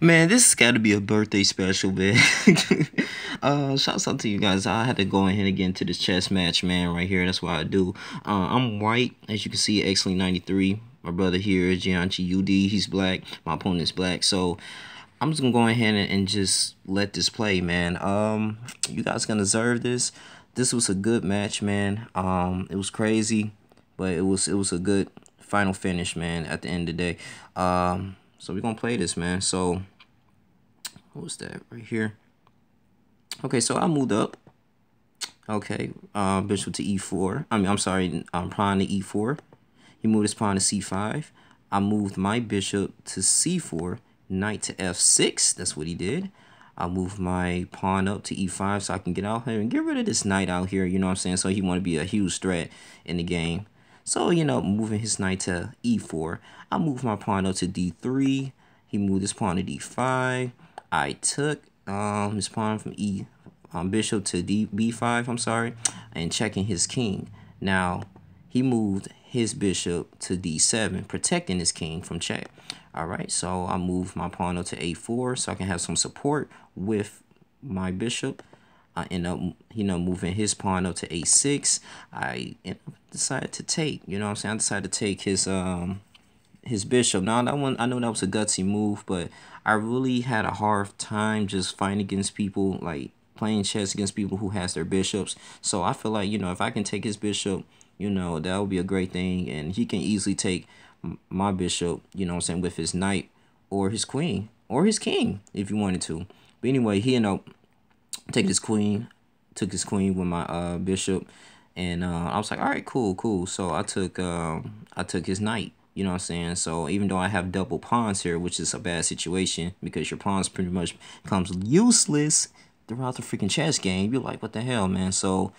Man, this has got to be a birthday special, man. Shouts out to you guys. I had to go ahead and get into this chess match, man, right here. That's what I do. I'm white, as you can see, Xley 93. My brother here is Gianchi UD. He's black. My opponent's black. So I'm just gonna go ahead and just let this play, man. You guys gonna deserve this. This was a good match, man. It was crazy, but it was a good final finish, man. At the end of the day, so we're gonna play this, man. So what was that right here? Okay, so I moved up. Okay, bishop to e4. I'm sorry, pawn to e4. He moved his pawn to c5. I moved my bishop to c4. Knight to f6. That's what he did. I'll move my pawn up to e5 so I can get out here and get rid of this knight out here. You know what I'm saying? So he want to be a huge threat in the game. So, you know, moving his knight to e4. I moved my pawn up to d3. He moved his pawn to d5. I took his pawn from bishop to b5, I'm sorry, and checking his king. Now, he moved his bishop to d7, protecting his king from check. All right, so I move my pawn up to a4 so I can have some support with my bishop. I end up, moving his pawn up to a6. I decided to take, you know what I'm saying? I decided to take his bishop. Now that one, I know that was a gutsy move, but I really had a hard time just fighting against people, like playing chess against people who has their bishops. So I feel like, if I can take his bishop, that would be a great thing, and he can easily take my bishop, you know what I'm saying, with his knight or his queen or his king if you wanted to. But anyway, he ended up taking his queen, took his queen with my bishop, and I was like, all right, cool. So I took his knight. You know what I'm saying? So even though I have double pawns here, which is a bad situation because your pawns pretty much becomes useless throughout the freaking chess game. You're like, what the hell, man? So,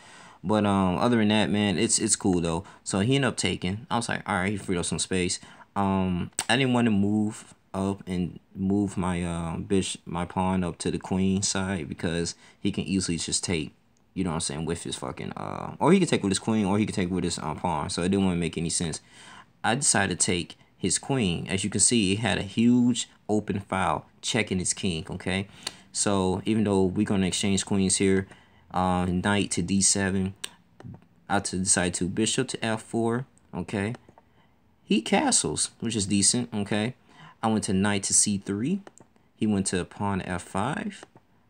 but other than that, man, it's cool though. So he ended up taking. I was like, all right, he freed up some space. I didn't want to move up and move my my pawn up to the queen side because he can easily just take, you know what I'm saying, with his fucking or he could take with his queen or he could take with his pawn. So it didn't want to make any sense. I decided to take his queen. As you can see, it had a huge open file checking his king, okay? So even though we're going to exchange queens here, knight to d7, I decide to bishop to f4, okay? He castles, which is decent, okay? I went to knight to c3. He went to pawn to f5.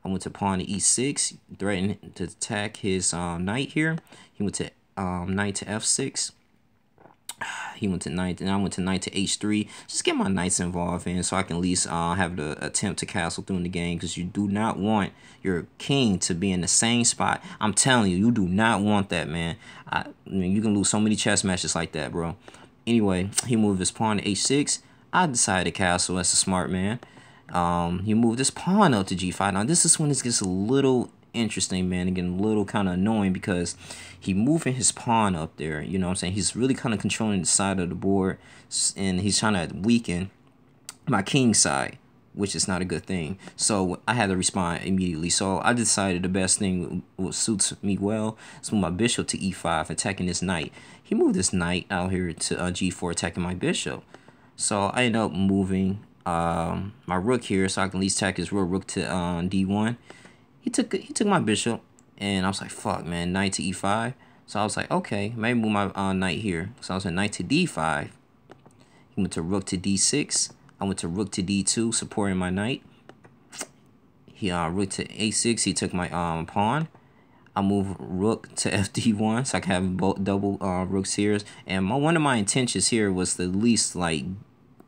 I went to pawn to e6, threatening to attack his knight here. He went to knight to f6. He went to knight, and I went to knight to h3. Just get my knights involved in so I can at least have the attempt to castle through in the game, because you do not want your king to be in the same spot. I'm telling you, you do not want that, man. I mean, you can lose so many chess matches like that, bro. Anyway, he moved his pawn to h6. I decided to castle as a smart man. He moved his pawn up to g5. Now, this is when it gets a little interesting, man, and getting a little kind of annoying because he moving his pawn up there, you know what I'm saying? He's really kind of controlling the side of the board, and he's trying to weaken my king side, which is not a good thing. So I had to respond immediately. So I decided the best thing what suits me well is move my bishop to e5, attacking this knight. He moved this knight out here to g4, attacking my bishop. So I ended up moving my rook here so I can at least attack his rook to d1. He took my bishop, and I was like, fuck, man, knight to e5. So I was like, okay, maybe move my knight here. So I was like, knight to d5. He went to rook to d6. I went to rook to d2, supporting my knight. He rook to a6. He took my pawn. I move rook to fd1 so I can have both double rooks here. And one of my intentions here was to at least like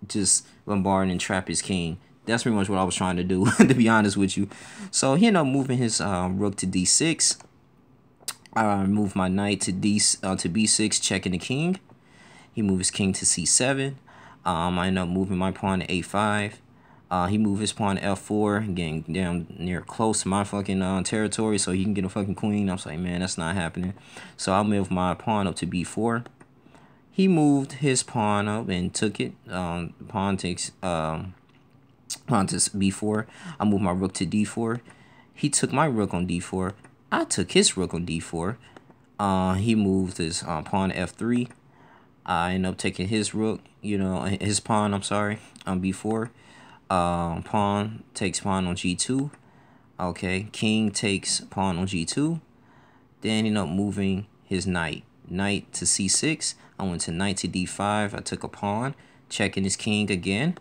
just bombard and trap his king. That's pretty much what I was trying to do, to be honest with you. So he ended up moving his rook to d6. I moved my knight to b6, checking the king. He moved his king to c7. I ended up moving my pawn to a5. He moved his pawn to f4, getting down near close to my fucking territory, so he can get a fucking queen. I was like, man, that's not happening. So I moved my pawn up to b4. He moved his pawn up and took it. Pawn takes pawn to b4. I moved my rook to d4. He took my rook on d4. I took his rook on d4. He moved his pawn to f3. I ended up taking his rook, his pawn, I'm sorry, on b4. Pawn takes pawn on g2. Okay, king takes pawn on g2. Then he ended up moving his knight. Knight to c6. I went to knight to d5. I took a pawn. Checking his king again.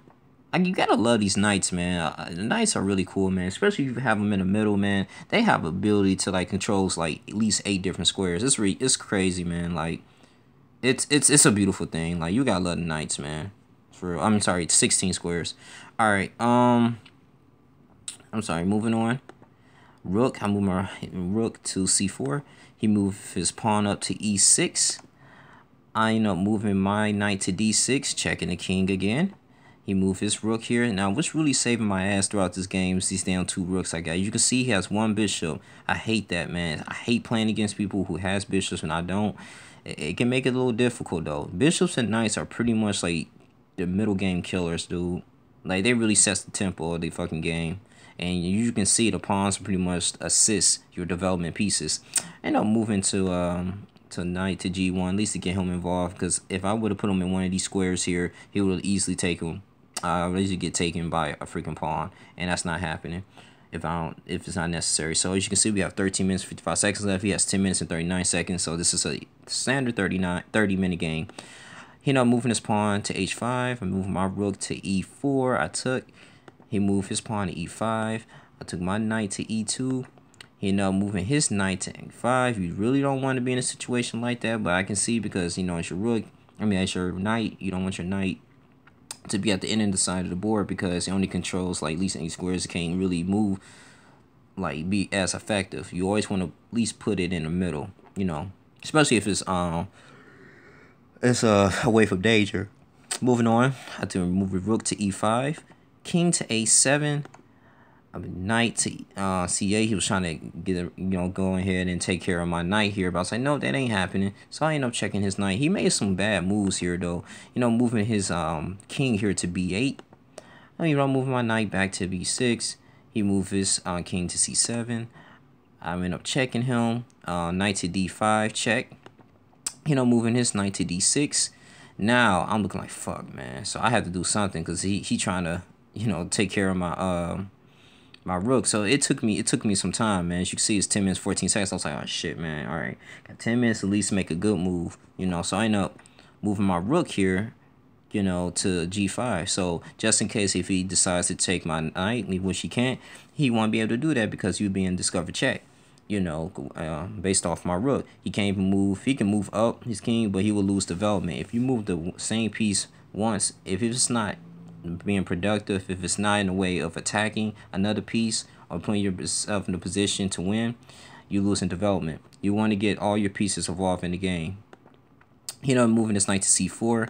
You gotta love these knights, man. The knights are really cool, man. Especially if you have them in the middle, man. They have ability to like controls like at least 8 different squares. It's crazy, man. Like it's a beautiful thing. Like you gotta love the knights, man. I'm sorry, 16 squares. All right. I'm sorry. Moving on. Rook. I move my rook to c4. He moved his pawn up to e6. I end up moving my knight to d6, checking the king again. He moved his rook here. Now, what's really saving my ass throughout this game is these damn 2 rooks I got. You can see he has 1 bishop. I hate that, man. I hate playing against people who has bishops and I don't. It can make it a little difficult, though. Bishops and knights are pretty much like the middle game killers, dude. Like, they really sets the tempo of the fucking game. And you can see the pawns pretty much assist your development pieces. And I'm moving to knight to g1, at least to get him involved. Because if I would have put him in one of these squares here, he would easily take him. I would easily get taken by a freaking pawn, and that's not happening if it's not necessary. So as you can see, we have 13 minutes 55 seconds left. He has 10 minutes and 39 seconds. So this is a standard 30-minute game. He now moving his pawn to h5. I'm moving my rook to e4. I took. He moved his pawn to e5. I took my knight to e2. He now moving his knight to e5. You really don't want to be in a situation like that, but I can see because, you know, it's your rook. It's your knight. You don't want your knight to be at the end of the side of the board because it only controls like at least 8 squares. It can't really move, like be as effective. You always want to at least put it in the middle, you know, especially if it's away from danger. Moving on, I have to move the rook to e5, king to a7. Knight to c8. He was trying to get go ahead and take care of my knight here, but I was like, no, that ain't happening. So I ended up checking his knight. He made some bad moves here though, moving his king here to b8. I'm moving my knight back to b6. He moved his king to c7. I ended up checking him. Knight to d5, check. Moving his knight to d6. Now I'm looking like fuck, man. So I had to do something because he trying to take care of my rook. So it took me some time, man. As you can see, it's 10 minutes 14 seconds. I was like, oh shit, man. All right, got 10 minutes at least to make a good move, so I end up moving my rook here, to g5. So just in case if he decides to take my knight, which he can't, he won't be able to do that because you'd be in discover check, based off my rook. He can't even move. He can move up his king, but he will lose development. If you move the same piece once, if it's not being productive, if it's not in the way of attacking another piece or putting yourself in a position to win, you lose in development. You want to get all your pieces involved in the game. Moving this knight to c4.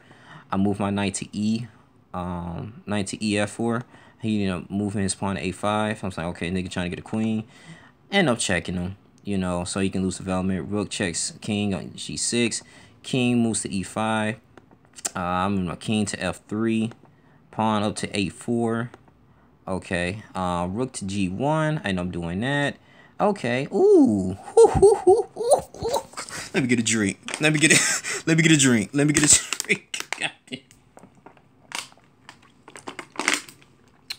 I move my knight to knight to ef4. He moving his pawn to a5. I was like, okay, nigga trying to get a queen. End up checking him, so he can lose development. Rook checks king on g6. King moves to e5. I'm moving my king to f3. Pawn up to a4. Okay. Rook to g1. I end up doing that. Okay. Ooh. Let me get a drink. Let me get a drink. Let me get a drink. God damn.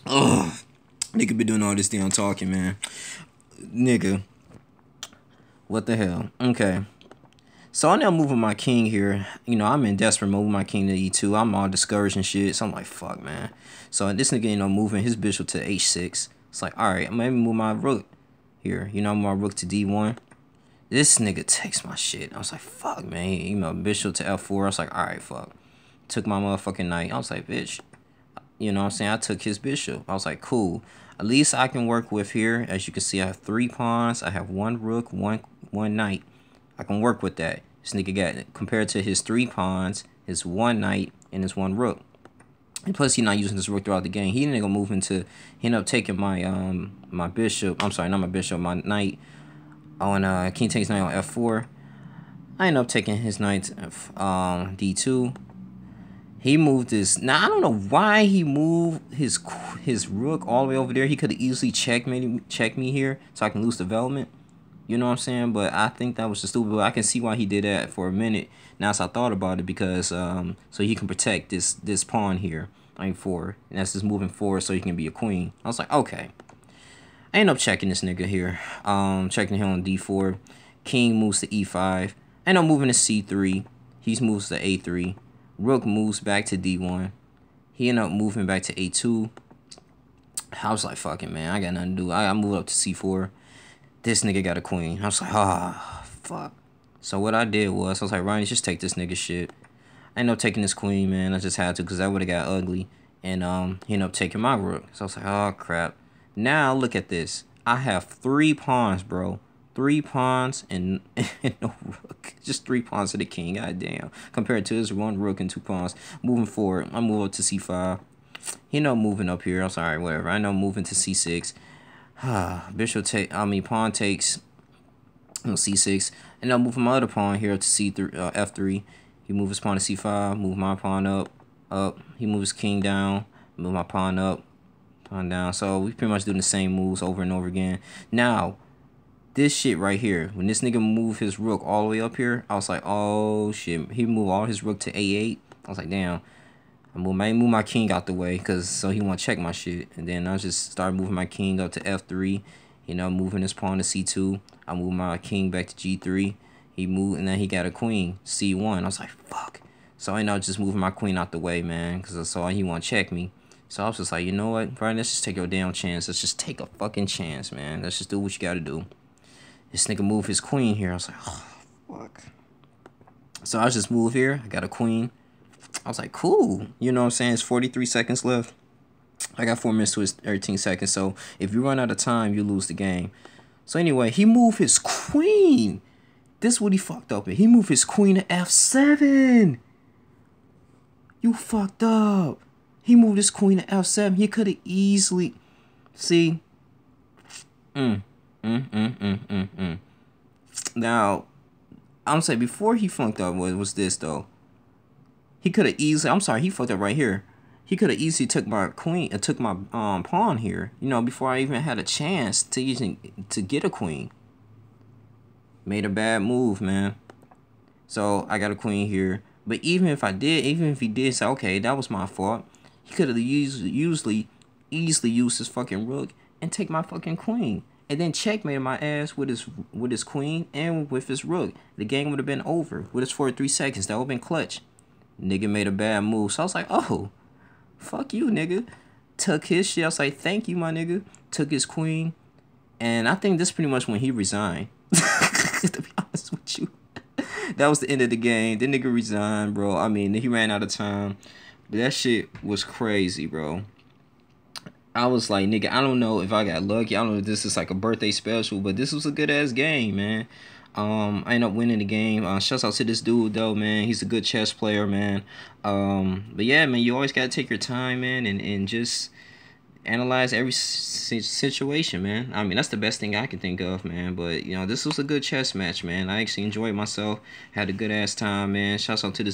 Oh, nigga been doing all this damn talking, man. Nigga. What the hell? Okay. So I'm now moving my king here. I'm in desperate mode with my king to e2. I'm all discouraged and shit. So I'm like, fuck, man. So this nigga, moving his bishop to h6. It's like, all right, I'm gonna move my rook here. I'm my rook to d1. This nigga takes my shit. I was like, fuck, man. Bishop to f4. I was like, all right, fuck. Took my motherfucking knight. I was like, bitch. You know what I'm saying? I took his bishop. I was like, cool. At least I can work with here. As you can see, I have 3 pawns. I have 1 rook, one knight. I can work with that. This nigga got, compared to his 3 pawns, his 1 knight, and his 1 rook. And plus, he's not using this rook throughout the game. He didn't go move into. He ended up taking my my bishop. I'm sorry, not my bishop. My knight on king takes knight on f4. I ended up taking his knight d2. He moved his. Now I don't know why he moved his rook all the way over there. He could have easily checked me here, so I can lose development. You know what I'm saying? But I think that was just stupid. But I can see why he did that for a minute. Now, as I thought about it, because so he can protect this pawn here. I mean 4. And that's just moving forward so he can be a queen. I was like, okay. I end up checking this nigga here. Checking him on D4. King moves to E5. I end up moving to C3. He moves to A3. Rook moves back to D1. He ended up moving back to A2. I was like, fucking man, I got nothing to do. I moved up to C4. This nigga got a queen. I was like, fuck. So what I did was, I was like, Ryan, just take this nigga shit. I ended up taking this queen, man. I just had to, because that would have got ugly. And he ended up taking my rook. So I was like, oh, crap. Now, look at this. I have 3 pawns, bro. 3 pawns and no rook. Just 3 pawns to the king. God damn. Compared to his 1 rook and 2 pawns. Moving forward, I move up to C5. He know moving up here. I'm sorry, whatever. I know moving to C6. Pawn takes C6. And I'm moving my other pawn here to C3, F3. He moves his pawn to C5. Move my pawn up. He moves king down. Move my pawn up. Pawn down. So we pretty much doing the same moves over and over again. Now, this shit right here. When this nigga moved his rook all the way up here, I was like, oh shit. He moved all his rook to A8. I was like, damn. I move my king out the way, so he want to check my shit. And then I just started moving my king up to F3. You know, moving his pawn to C2. I moved my king back to G3. He moved, and then he got a queen, C1. I was like, fuck. So I ended up just moving my queen out the way, man, because I saw he want to check me. So I was just like, you know what, Brian, let's just take your damn chance. Let's just take a fucking chance, man. Let's just do what you got to do. This nigga moved his queen here. I was like, oh, fuck. So I just moved here. I got a queen. I was like, cool. You know what I'm saying? It's 43 seconds left. I got 4 minutes to his 13 seconds. So if you run out of time, you lose the game. So anyway, he moved his queen. This is what he fucked up with. He moved his queen to F7. You fucked up. He moved his queen to F7. He could have easily... See? Now, I'm saying before he funked up was this, though. He could have easily... I'm sorry, he fucked up right here. He could have easily took my queen and took my pawn here. You know, before I even had a chance to get a queen. Made a bad move, man. So I got a queen here. But even if he did say, okay, that was my fault, he could have easily used his fucking rook and take my fucking queen. And then checkmate my ass with his queen and with his rook. The game would have been over with his 43 seconds. That would have been clutch. Nigga made a bad move. So I was like, oh, fuck you, nigga. Took his shit. I was like, thank you, my nigga. Took his queen. And I think this is pretty much when he resigned. To be honest with you. That was the end of the game. The nigga resigned, bro. I mean, he ran out of time. But that shit was crazy, bro. I was like, nigga, I don't know if I got lucky. I don't know if this is like a birthday special, but this was a good-ass game, man. I ended up winning the game. Shouts out to this dude, though, man. He's a good chess player, man. But yeah, man, you always got to take your time, man, and just analyze every situation, man. I mean, that's the best thing I can think of, man. But, you know, this was a good chess match, man. I actually enjoyed myself. Had a good-ass time, man. Shouts out to this